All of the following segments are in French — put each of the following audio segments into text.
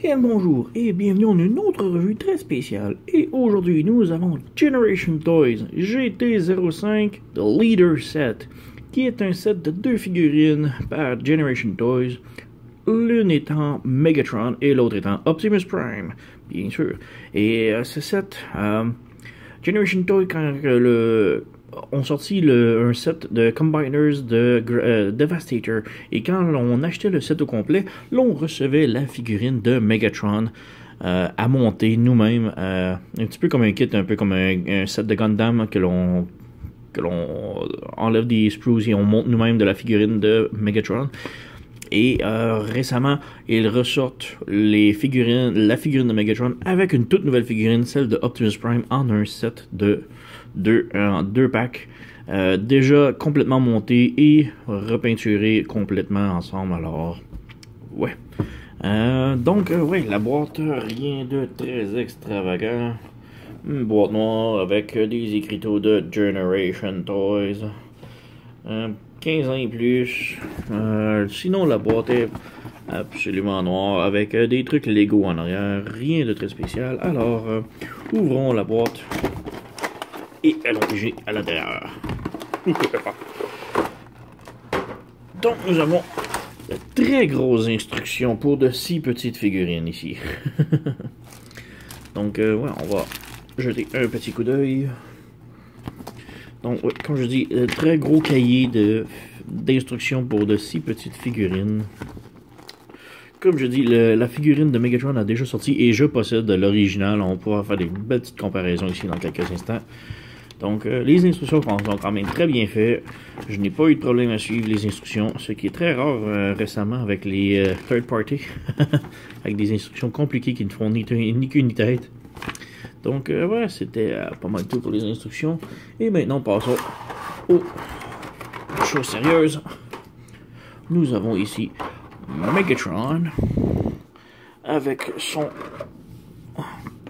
Et bonjour et bienvenue dans une autre revue très spéciale. Et aujourd'hui nous avons Generation Toys GT05 The Leader Set, qui est un set de deux figurines par Generation Toys, l'une étant Megatron et l'autre étant Optimus Prime, bien sûr. Et ce set, Generation Toys, quand ont sorti un set de Combiners de Devastator, et quand on achetait le set au complet, l'on recevait la figurine de Megatron à monter nous-mêmes, un petit peu comme un kit, un peu comme un set de Gundam que l'on enlève des sprues et on monte nous-mêmes de la figurine de Megatron. Et récemment, ils ressortent la figurine de Megatron avec une toute nouvelle figurine, celle de Optimus Prime, en un set de deux packs, déjà complètement montés et repeinturés complètement ensemble. Alors, ouais. Ouais, la boîte, rien de très extravagant. Une boîte noire avec des écriteaux de Generation Toys. 15 ans et plus. Sinon, la boîte est absolument noire avec des trucs Lego en arrière. Rien de très spécial. Alors, ouvrons la boîte et allons piger à l'intérieur. Donc, nous avons de très grosses instructions pour de si petites figurines ici. Donc, ouais, on va jeter un petit coup d'œil. Donc, ouais, comme je dis, très gros cahier d'instructions pour de si petites figurines. Comme je dis, la figurine de Megatron a déjà sorti et je possède l'original. On pourra faire des belles petites comparaisons ici dans quelques instants. Donc, les instructions sont quand même très bien faites. Je n'ai pas eu de problème à suivre les instructions, ce qui est très rare récemment avec les third party, avec des instructions compliquées qui ne font ni queue ni tête. Donc, voilà, c'était pas mal tout pour les instructions. Et maintenant, passons aux choses sérieuses. Nous avons ici Megatron avec son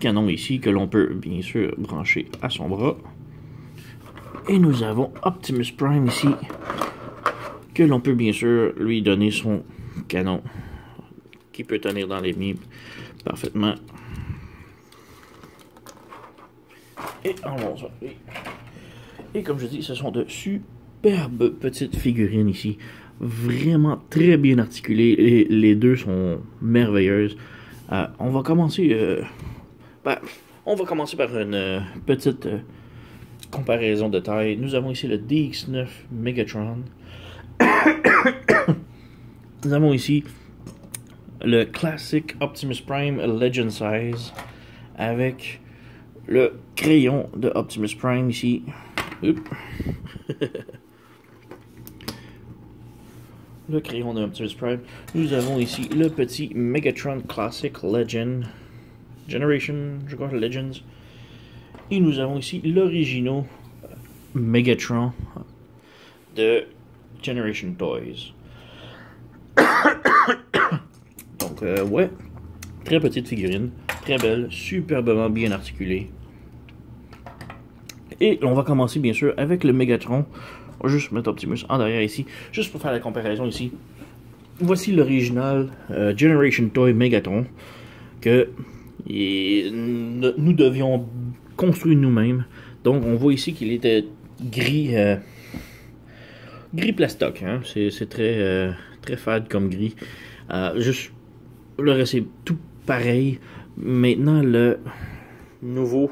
canon ici que l'on peut bien sûr brancher à son bras. Et nous avons Optimus Prime ici que l'on peut bien sûr lui donner son canon qui peut tenir dans les mains parfaitement. Et allons-y. Et comme je dis, ce sont de superbes petites figurines ici. Vraiment très bien articulées. Et les deux sont merveilleuses. On va commencer par une petite comparaison de taille. Nous avons ici le DX9 Megatron. Nous avons ici le Classic Optimus Prime Legend Size avec le crayon de Optimus Prime ici. Le crayon de Optimus Prime. Nous avons ici le petit Megatron Classic Legend. Generation, je crois, Legends. Et nous avons ici l'original Megatron de Generation Toys. Donc, ouais. Très petite figurine. Très belle. Superbement bien articulée. Et on va commencer bien sûr avec le Megatron. On va juste mettre Optimus en derrière ici, juste pour faire la comparaison ici. Voici l'original Generation Toy Megatron que nous devions construire nous-mêmes. Donc on voit ici qu'il était gris plastoc. Hein? C'est très fade comme gris. Juste le reste c'est tout pareil. Maintenant le nouveau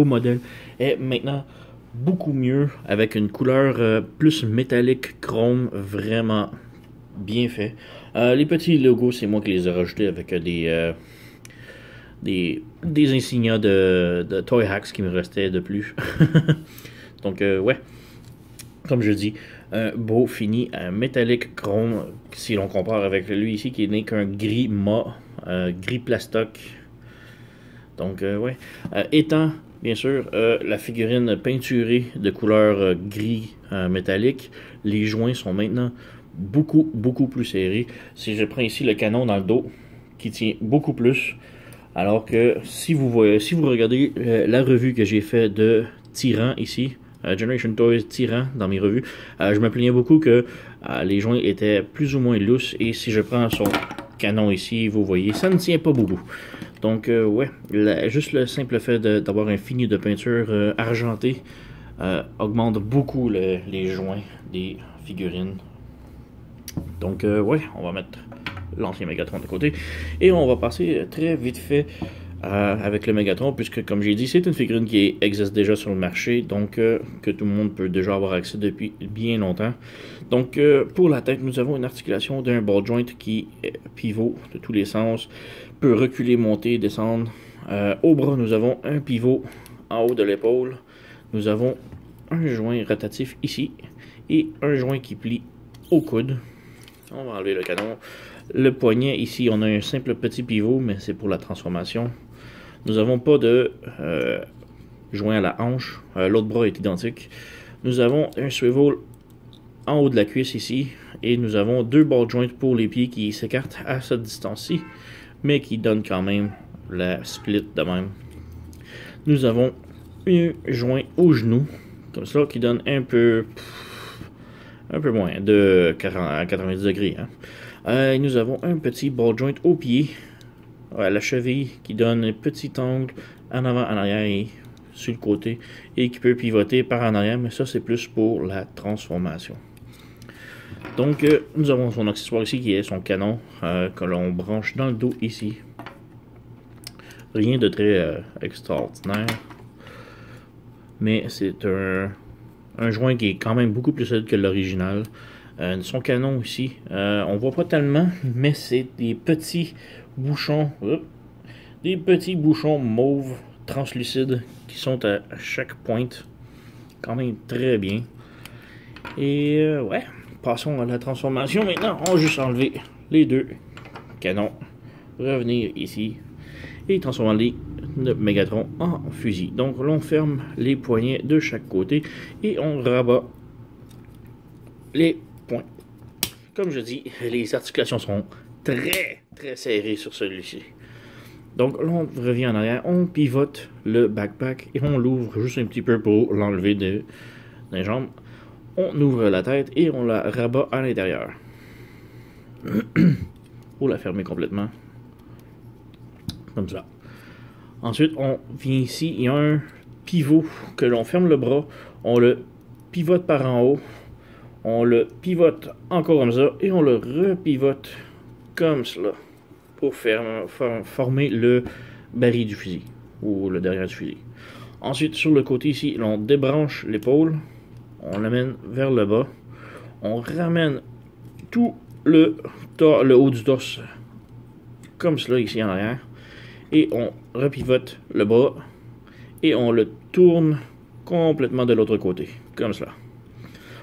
modèle est maintenant beaucoup mieux, avec une couleur plus métallique chrome, vraiment bien fait. Les petits logos, c'est moi qui les ai rajoutés avec des insignias de Toy Hacks qui me restaient de plus. Donc, ouais, comme je dis, un beau fini métallique chrome, si l'on compare avec lui ici qui n'est qu'un gris mat, gris plastoc. Donc, ouais. Étant, bien sûr, la figurine peinturée de couleur gris métallique, les joints sont maintenant beaucoup plus serrés. Si je prends ici le canon dans le dos, qui tient beaucoup plus, alors que si vous regardez la revue que j'ai fait de Tyran ici, Generation Toys Tyran dans mes revues, je me plaignais beaucoup que les joints étaient plus ou moins lousses, et si je prends canon ici, vous voyez, ça ne tient pas beaucoup. Donc, ouais, juste le simple fait d'avoir un fini de peinture argentée augmente beaucoup les joints des figurines. Donc, ouais, on va mettre l'ancien Megatron de côté. Et on va passer très vite fait avec le Megatron, puisque, comme j'ai dit, c'est une figurine qui existe déjà sur le marché, donc que tout le monde peut déjà avoir accès depuis bien longtemps. Donc, pour la tête, nous avons une articulation d'un ball joint qui est pivot de tous les sens, peut reculer, monter, descendre. Au bras, nous avons un pivot en haut de l'épaule. Nous avons un joint rotatif ici et un joint qui plie au coude. On va enlever le canon. Le poignet, ici, on a un simple petit pivot, mais c'est pour la transformation. Nous n'avons pas de joint à la hanche. L'autre bras est identique. Nous avons un swivel en haut de la cuisse ici. Et nous avons deux ball joints pour les pieds qui s'écartent à cette distance-ci, mais qui donnent quand même la split de même. Nous avons un joint au genou, comme ça, qui donne un peu moins de 40 à 90 degrés. Hein. Nous avons un petit ball joint au pied, à la cheville, qui donne un petit angle en avant, en arrière et sur le côté, et qui peut pivoter par en arrière, mais ça c'est plus pour la transformation. Donc nous avons son accessoire ici qui est son canon, que l'on branche dans le dos ici. Rien de très extraordinaire, mais c'est un joint qui est quand même beaucoup plus solide que l'original. Son canon ici, on voit pas tellement, mais c'est des petits bouchons, mauve translucides qui sont à chaque pointe, quand même très bien. Et ouais, passons à la transformation maintenant. On va juste enlever les deux canons, revenir ici et transformer le Megatron en fusil. Donc l'on ferme les poignets de chaque côté et on rabat les points. Comme je dis, les articulations sont très serrées sur celui-ci. Donc là, on revient en arrière, on pivote le backpack et on l'ouvre juste un petit peu pour l'enlever des jambes. On ouvre la tête et on la rabat à l'intérieur. Pour la fermer complètement. Comme ça. Ensuite, on vient ici, il y a un pivot que l'on ferme le bras, on le pivote par en haut, on le pivote encore comme ça, et on le repivote comme cela, pour former le baril du fusil, ou le derrière du fusil. Ensuite, sur le côté ici, on débranche l'épaule, on l'amène vers le bas, on ramène tout le haut du torse, comme cela ici en arrière, et on repivote le bras et on le tourne complètement de l'autre côté, comme cela.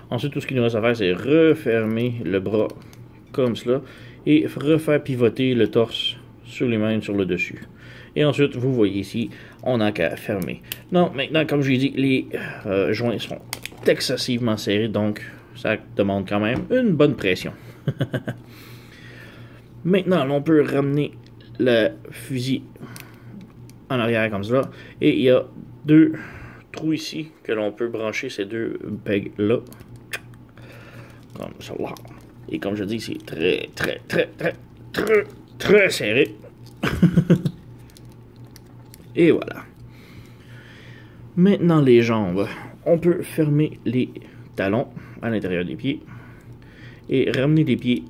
Ensuite, tout ce qu'il nous reste à faire, c'est refermer le bras comme cela et refaire pivoter le torse sur lui-même, sur le dessus. Et ensuite, vous voyez ici, on n'a qu'à fermer. Non, maintenant, comme je l'ai dit, les joints sont excessivement serrés, donc ça demande quand même une bonne pression. Maintenant, on peut ramener le fusil en arrière comme ça, et il y a deux trous ici que l'on peut brancher ces deux pegs là comme ça là. Et comme je dis, c'est très serré. Et voilà. Maintenant les jambes, on peut fermer les talons à l'intérieur des pieds et ramener les pieds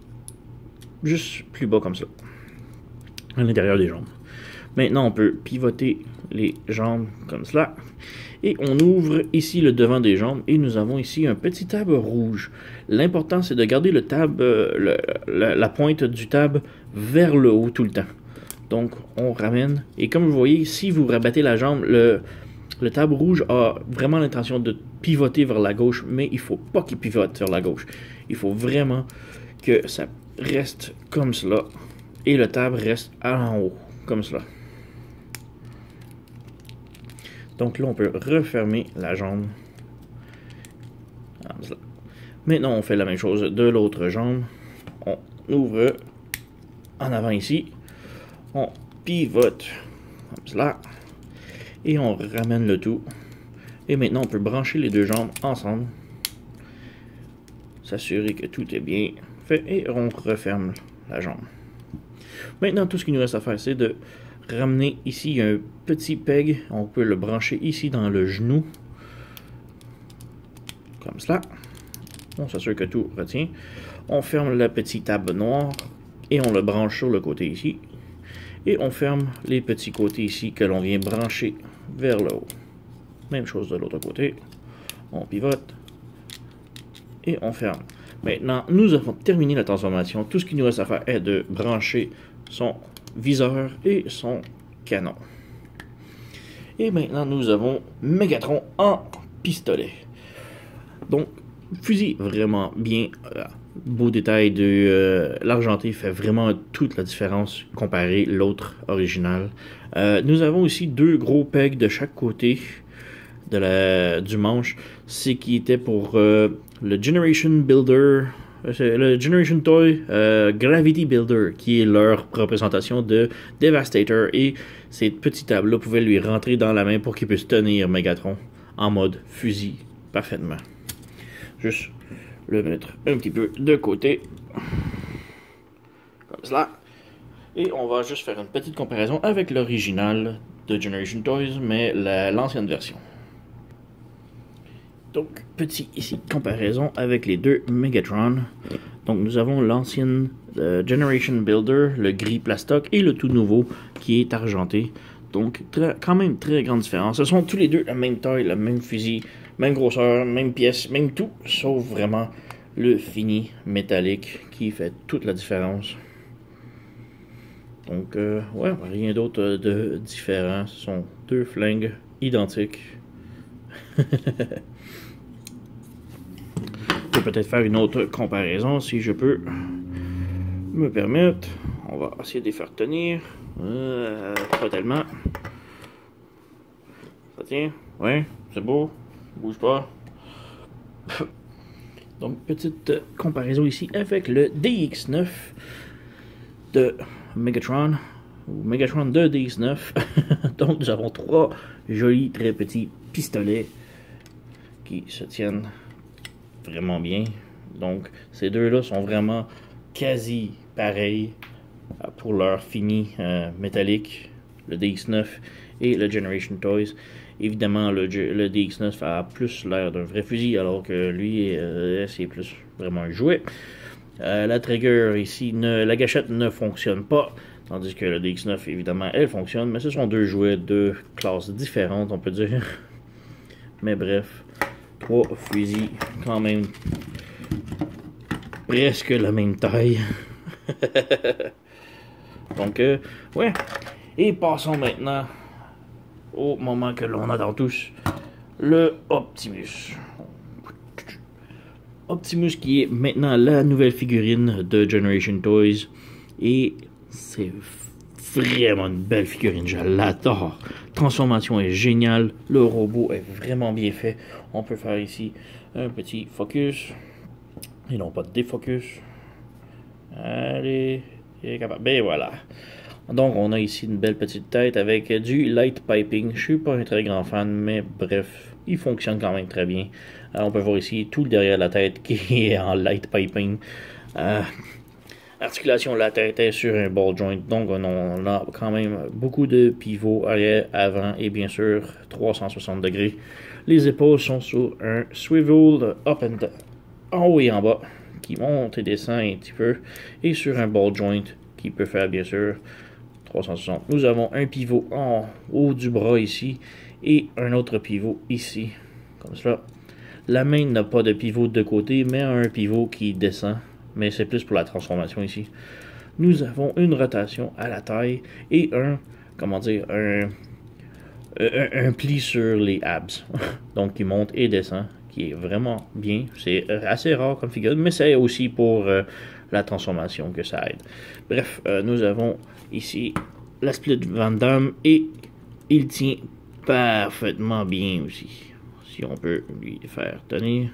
juste plus bas comme ça, à l'intérieur des jambes. Maintenant, on peut pivoter les jambes comme cela. Et on ouvre ici le devant des jambes. Et nous avons ici un petit tab rouge. L'important, c'est de garder le tab, la pointe du tab vers le haut tout le temps. Donc, on ramène. Et comme vous voyez, si vous rabattez la jambe, le tab rouge a vraiment l'intention de pivoter vers la gauche. Mais il ne faut pas qu'il pivote vers la gauche. Il faut vraiment que ça reste comme cela. Et le tab reste en haut, comme cela. Donc là, on peut refermer la jambe. Maintenant, on fait la même chose de l'autre jambe. On ouvre en avant ici. On pivote comme cela. Et on ramène le tout. Et maintenant, on peut brancher les deux jambes ensemble. S'assurer que tout est bien fait. Et on referme la jambe. Maintenant, tout ce qu'il nous reste à faire, c'est de ramener ici, il y a un petit peg. On peut le brancher ici dans le genou. Comme cela. On s'assure que tout retient. On ferme la petite table noire et on le branche sur le côté ici. Et on ferme les petits côtés ici que l'on vient brancher vers le haut. Même chose de l'autre côté. On pivote et on ferme. Maintenant, nous avons terminé la transformation. Tout ce qu'il nous reste à faire est de brancher son viseur et son canon. Et maintenant, nous avons Megatron en pistolet. Donc, fusil vraiment bien. Beau détail de l'argenté fait vraiment toute la différence comparé à l'autre original. Nous avons aussi deux gros pegs de chaque côté du manche. C'est qui était pour le Generation Builder, le Generation Toy Gravity Builder, qui est leur représentation de Devastator. Et ces petites tables-là pouvaient lui rentrer dans la main pour qu'il puisse tenir Megatron en mode fusil parfaitement. Juste le mettre un petit peu de côté. Comme cela. Et on va juste faire une petite comparaison avec l'original de Generation Toys, mais l'ancienne version. Donc, petit ici, comparaison avec les deux Megatron. Donc, nous avons l'ancienne Generation Builder, le gris plastoc, et le tout nouveau qui est argenté. Donc, quand même très grande différence. Ce sont tous les deux la même taille, le même fusil, même grosseur, même pièce, même tout, sauf vraiment le fini métallique qui fait toute la différence. Donc, ouais, rien d'autre de différent. Ce sont deux flingues identiques. Je peux peut-être faire une autre comparaison si je peux me permettre. On va essayer de les faire tenir. Pas tellement. Ça tient. Ouais, c'est beau. Bouge pas. Donc, petite comparaison ici avec le DX9 de Megatron. Ou Megatron de DX9. Donc, nous avons trois jolis, très petits pistolets qui se tiennent vraiment bien. Donc, ces deux-là sont vraiment quasi pareils pour leur fini métallique, le DX9 et le Generation Toys. Évidemment, le DX9 a plus l'air d'un vrai fusil, alors que lui, c'est plus vraiment un jouet. La trigger ici, la gâchette ne fonctionne pas, tandis que le DX9, évidemment, elle fonctionne, mais ce sont deux jouets de classes différentes, on peut dire. Mais bref, trois fusils quand même presque la même taille. Donc, ouais. Et passons maintenant au moment que l'on attend tous, le Optimus. Optimus qui est maintenant la nouvelle figurine de Generation Toys. Et c'est vraiment une belle figurine, je l'adore. Transformation est géniale, le robot est vraiment bien fait. On peut faire ici un petit focus, et non pas de défocus. Allez, il est capable. Ben voilà. Donc on a ici une belle petite tête avec du light piping. Je suis pas un très grand fan, mais bref, il fonctionne quand même très bien. Alors, on peut voir ici tout le derrière de la tête qui est en light piping. Articulation de la tête est sur un ball joint, donc on a quand même beaucoup de pivots arrière, avant et bien sûr 360 degrés. Les épaules sont sur un swivel up and down, en haut et en bas, qui monte et descend un petit peu, et sur un ball joint qui peut faire bien sûr 360. Nous avons un pivot en haut du bras ici et un autre pivot ici, comme cela. La main n'a pas de pivot de côté, mais un pivot qui descend. Mais c'est plus pour la transformation ici. Nous avons une rotation à la taille et un pli sur les abs. Donc qui monte et descend, qui est vraiment bien. C'est assez rare comme figurine, mais c'est aussi pour la transformation que ça aide. Bref, nous avons ici la split Van Damme et il tient parfaitement bien aussi. Si on peut lui faire tenir.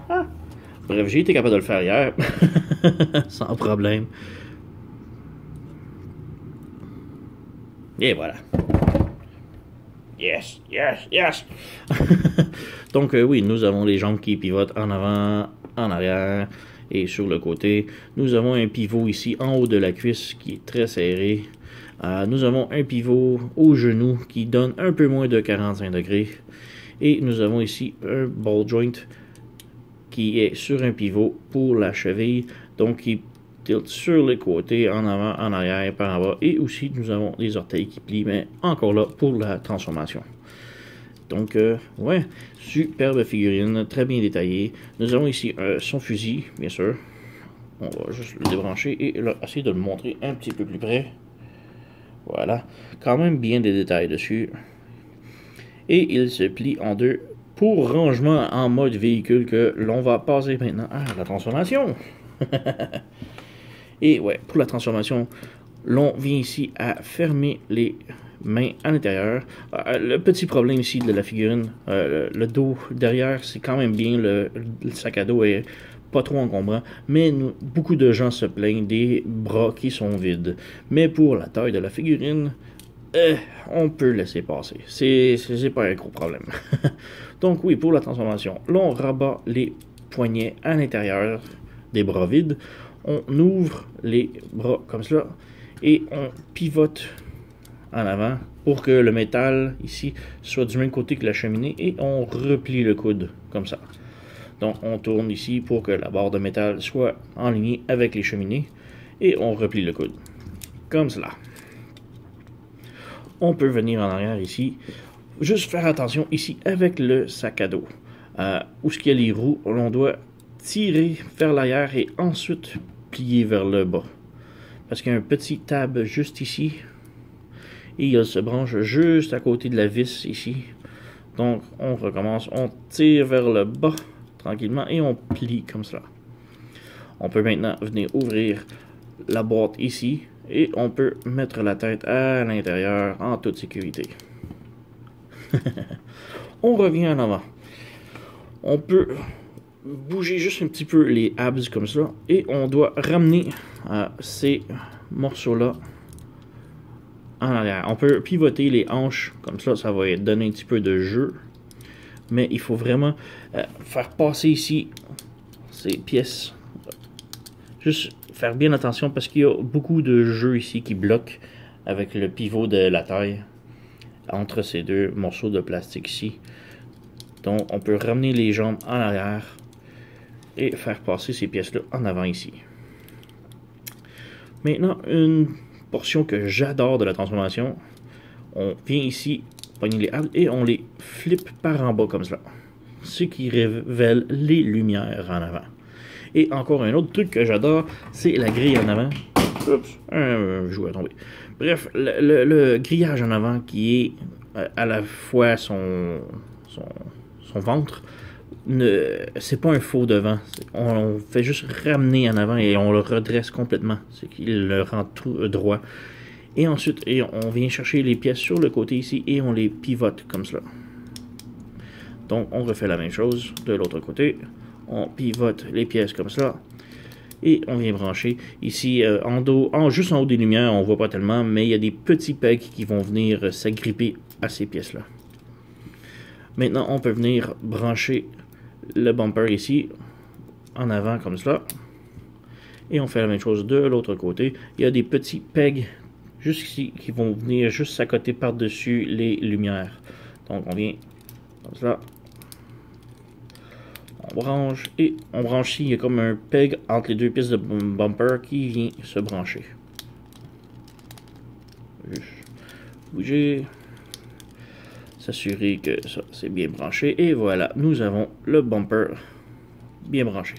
Ah. Bref, j'ai été capable de le faire hier. Sans problème. Et voilà. Yes, yes, yes. Donc oui, nous avons les jambes qui pivotent en avant, en arrière. Et sur le côté, nous avons un pivot ici en haut de la cuisse qui est très serré. Nous avons un pivot au genou qui donne un peu moins de 45 degrés. Et nous avons ici un ball joint qui est sur un pivot pour la cheville. Donc qui tilt sur les côtés, en avant, en arrière, par en bas. Et aussi nous avons des orteils qui plient, mais encore là pour la transformation. Donc, ouais, superbe figurine, très bien détaillée. Nous avons ici son fusil, bien sûr. On va juste le débrancher et là, essayer de le montrer un petit peu plus près. Voilà, quand même bien des détails dessus. Et il se plie en deux pour rangement en mode véhicule que l'on va passer maintenant à la transformation. Et ouais, pour la transformation, l'on vient ici à fermer les mains à l'intérieur. Le petit problème ici de la figurine, le dos derrière, c'est quand même bien, le sac à dos est pas trop encombrant, mais beaucoup de gens se plaignent des bras qui sont vides. Mais pour la taille de la figurine, on peut laisser passer. C'est pas un gros problème. Donc oui, pour la transformation, l'on rabat les poignets à l'intérieur des bras vides. On ouvre les bras comme cela et on pivote en avant pour que le métal ici soit du même côté que la cheminée et on replie le coude comme ça. Donc on tourne ici pour que la barre de métal soit en ligne avec les cheminées et on replie le coude comme cela. On peut venir en arrière ici, juste faire attention ici avec le sac à dos. Où ce qu'il y a les roues, on doit tirer vers l'arrière et ensuite plier vers le bas. Parce qu'il y a un petit tab juste ici. Et il se branche juste à côté de la vis ici. Donc on recommence, on tire vers le bas tranquillement et on plie comme cela. On peut maintenant venir ouvrir la boîte ici et on peut mettre la tête à l'intérieur en toute sécurité. On revient en avant. On peut bouger juste un petit peu les abs comme ça et on doit ramener ces morceaux-là en arrière. On peut pivoter les hanches comme ça, ça va donner un petit peu de jeu. Mais il faut vraiment faire passer ici ces pièces. Juste faire bien attention parce qu'il y a beaucoup de jeux ici qui bloquent avec le pivot de la taille entre ces deux morceaux de plastique ici. Donc on peut ramener les jambes en arrière et faire passer ces pièces-là en avant ici. Maintenant, une portion que j'adore de la transformation, on vient ici pogner les abs et on les flippe par en bas comme cela, ce qui révèle les lumières en avant. Et encore un autre truc que j'adore, c'est la grille en avant. Oups, un jouet a tombé. Bref, le grillage en avant qui est à la fois son ventre, c'est pas un faux devant. On fait juste ramener en avant et on le redresse complètement, ce qui le rend tout droit. Et ensuite, on vient chercher les pièces sur le côté ici et on les pivote comme cela. Donc, on refait la même chose de l'autre côté. On pivote les pièces comme cela. Et on vient brancher. Ici, juste en haut des lumières, on ne voit pas tellement, mais il y a des petits pegs qui vont venir s'agripper à ces pièces-là. Maintenant, on peut venir brancher le bumper ici, en avant comme cela. Et on fait la même chose de l'autre côté. Il y a des petits pegs juste ici qui vont venir juste s'accoter par-dessus les lumières. Donc on vient comme cela. On branche et on branche ici. Il y a comme un peg entre les deux pistes de bumper qui vient se brancher. Juste bouger. S'assurer que ça c'est bien branché. Et voilà, nous avons le bumper bien branché.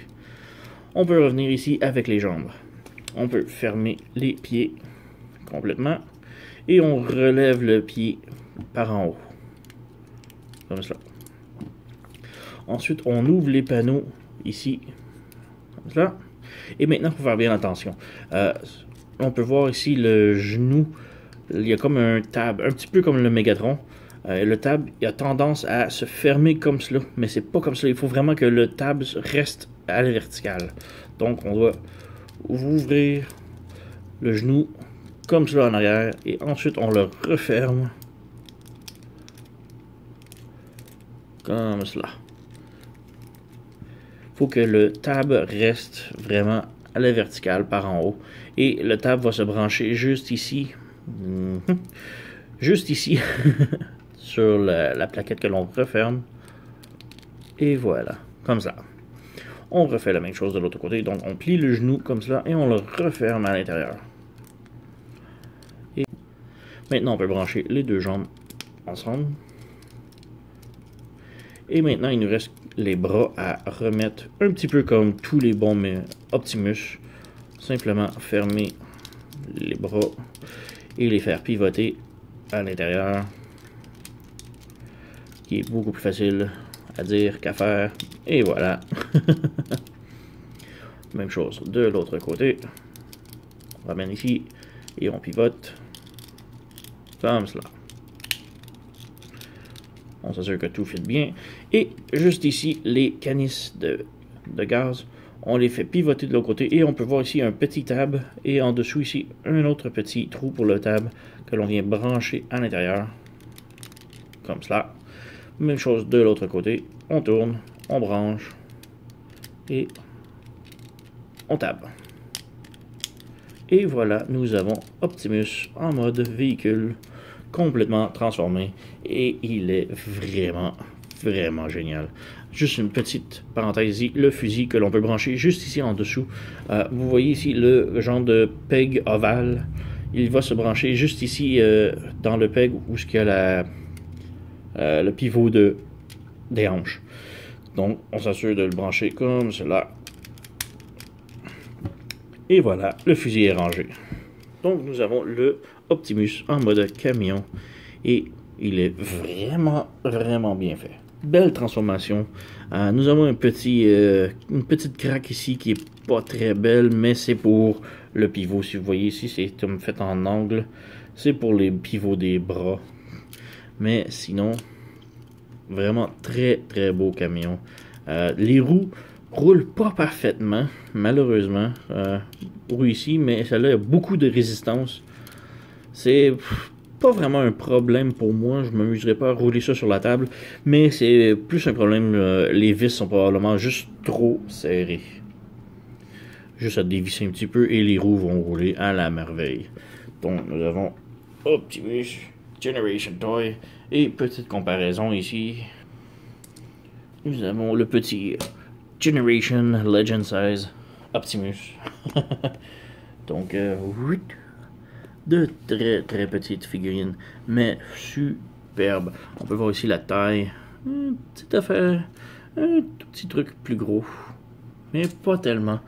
On peut revenir ici avec les jambes. On peut fermer les pieds complètement et on relève le pied par en haut comme cela. Ensuite on ouvre les panneaux ici comme cela et maintenant il faut faire bien attention. On peut voir ici le genou, il y a comme un tab un petit peu comme le Megatron. Le tab il a tendance à se fermer comme cela, mais c'est pas comme cela. Il faut vraiment que le tab reste à la verticale. Donc on doit ouvrir le genou comme cela en arrière et ensuite on le referme comme cela. faut que le tab reste vraiment à la verticale par en haut. Et le tab va se brancher juste ici. Juste ici. Sur la plaquette que l'on referme. Et voilà. Comme ça. On refait la même chose de l'autre côté. Donc on plie le genou comme cela et on le referme à l'intérieur. Et maintenant on peut brancher les deux jambes ensemble. Et maintenant il nous reste les bras à remettre un petit peu comme tous les bons Optimus. Simplement fermer les bras et les faire pivoter à l'intérieur. Qui est beaucoup plus facile à dire qu'à faire. Et voilà. Même chose de l'autre côté. On ramène ici et on pivote. Comme cela. On s'assure que tout fit bien. Et juste ici, les canisses de gaz, on les fait pivoter de l'autre côté. Et on peut voir ici un petit tab. Et en dessous ici, un autre petit trou pour le tab que l'on vient brancher à l'intérieur. Comme cela. Même chose de l'autre côté. On tourne, on branche. Et on tape. Et voilà, nous avons Optimus en mode véhicule complètement transformé. Et il est vraiment, vraiment génial. Juste une petite parenthèse ici, le fusil que l'on peut brancher juste ici en dessous. Vous voyez ici le genre de peg ovale. Il va se brancher juste ici dans le peg où il y a le pivot des hanches. Donc, on s'assure de le brancher comme cela. Et voilà, le fusil est rangé. Donc, nous avons le Optimus en mode camion. Et il est vraiment, vraiment bien fait. Belle transformation. Nous avons une petite craque ici qui est pas très belle, mais c'est pour le pivot. Si vous voyez ici, c'est fait en angle. C'est pour les pivots des bras. Mais sinon, vraiment très très beau camion. Les roues roulent pas parfaitement, malheureusement. Pour ici, mais celle-là a beaucoup de résistance. C'est pas vraiment un problème pour moi. Je m'amuserais pas à rouler ça sur la table. Mais c'est plus un problème. Les vis sont probablement juste trop serrées. Juste à dévisser un petit peu et les roues vont rouler à la merveille. Donc nous avons Optimus Generation Toy. Et petite comparaison ici. Nous avons le petit Generation Legend Size Optimus. Donc, de très très petites figurines, mais superbes. On peut voir ici la taille. Une petite affaire. Un tout petit truc plus gros. Mais pas tellement.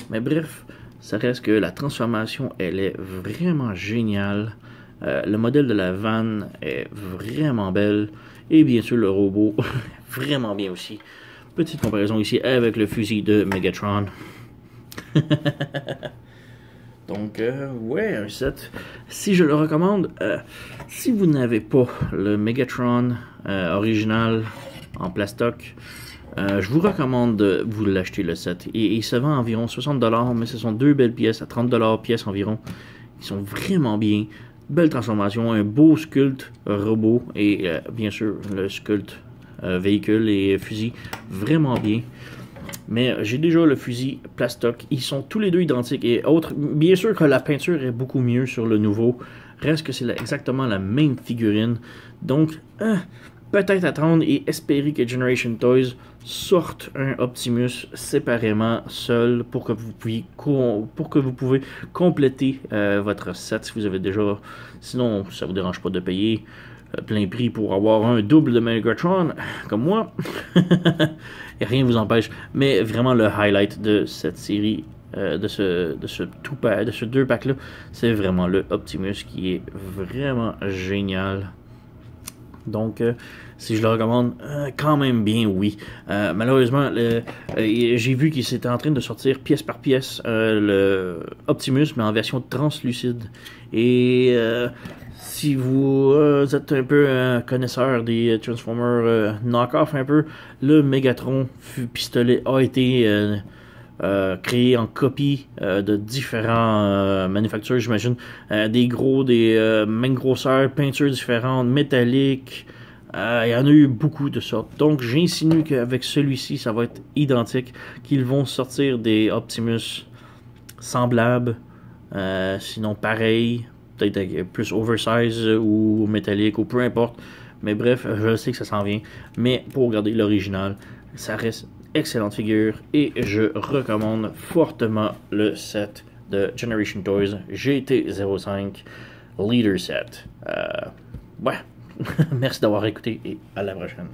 Mais bref, ça reste que la transformation, elle est vraiment géniale. Le modèle de la vanne est vraiment belle. Et bien sûr, le robot, vraiment bien aussi. Petite comparaison ici avec le fusil de Megatron. Donc, ouais, un set. Si je le recommande, si vous n'avez pas le Megatron original en plastoc, je vous recommande de vous l'acheter le set. Et il se vend environ 60$, mais ce sont deux belles pièces à 30$ pièce environ. Ils sont vraiment bien. Belle transformation, un beau sculpte robot et bien sûr le sculpte véhicule et fusil, vraiment bien. Mais j'ai déjà le fusil plastoc, ils sont tous les deux identiques et autres. Bien sûr que la peinture est beaucoup mieux sur le nouveau, reste que c'est exactement la même figurine. Donc peut-être attendre et espérer que Generation Toys sorte un Optimus séparément, seul, pour que vous pouvez compléter votre set si vous avez déjà. Sinon, ça vous dérange pas de payer plein prix pour avoir un double de Megatron, comme moi. Et rien ne vous empêche. Mais vraiment le highlight de cette série, de ce deux packs là, c'est vraiment le Optimus qui est vraiment génial. Donc, si je le recommande, quand même bien, oui. Malheureusement, j'ai vu qu'il s'était en train de sortir pièce par pièce le Optimus, mais en version translucide. Et si vous êtes un peu connaisseur des Transformers knock-off un peu, le Megatron pistolet a été créé en copie de différents manufactures, j'imagine. Des mêmes grosseurs, peintures différentes, métalliques, Il y en a eu beaucoup de sortes. Donc, j'insinue qu'avec celui-ci, ça va être identique. Qu'ils vont sortir des Optimus semblables, sinon pareils, peut-être plus oversize ou métallique ou peu importe. Mais bref, je sais que ça s'en vient. Mais pour garder l'original, ça reste excellente figure et je recommande fortement le set de Generation Toys GT05 Leader Set. Ouais, merci d'avoir écouté et à la prochaine.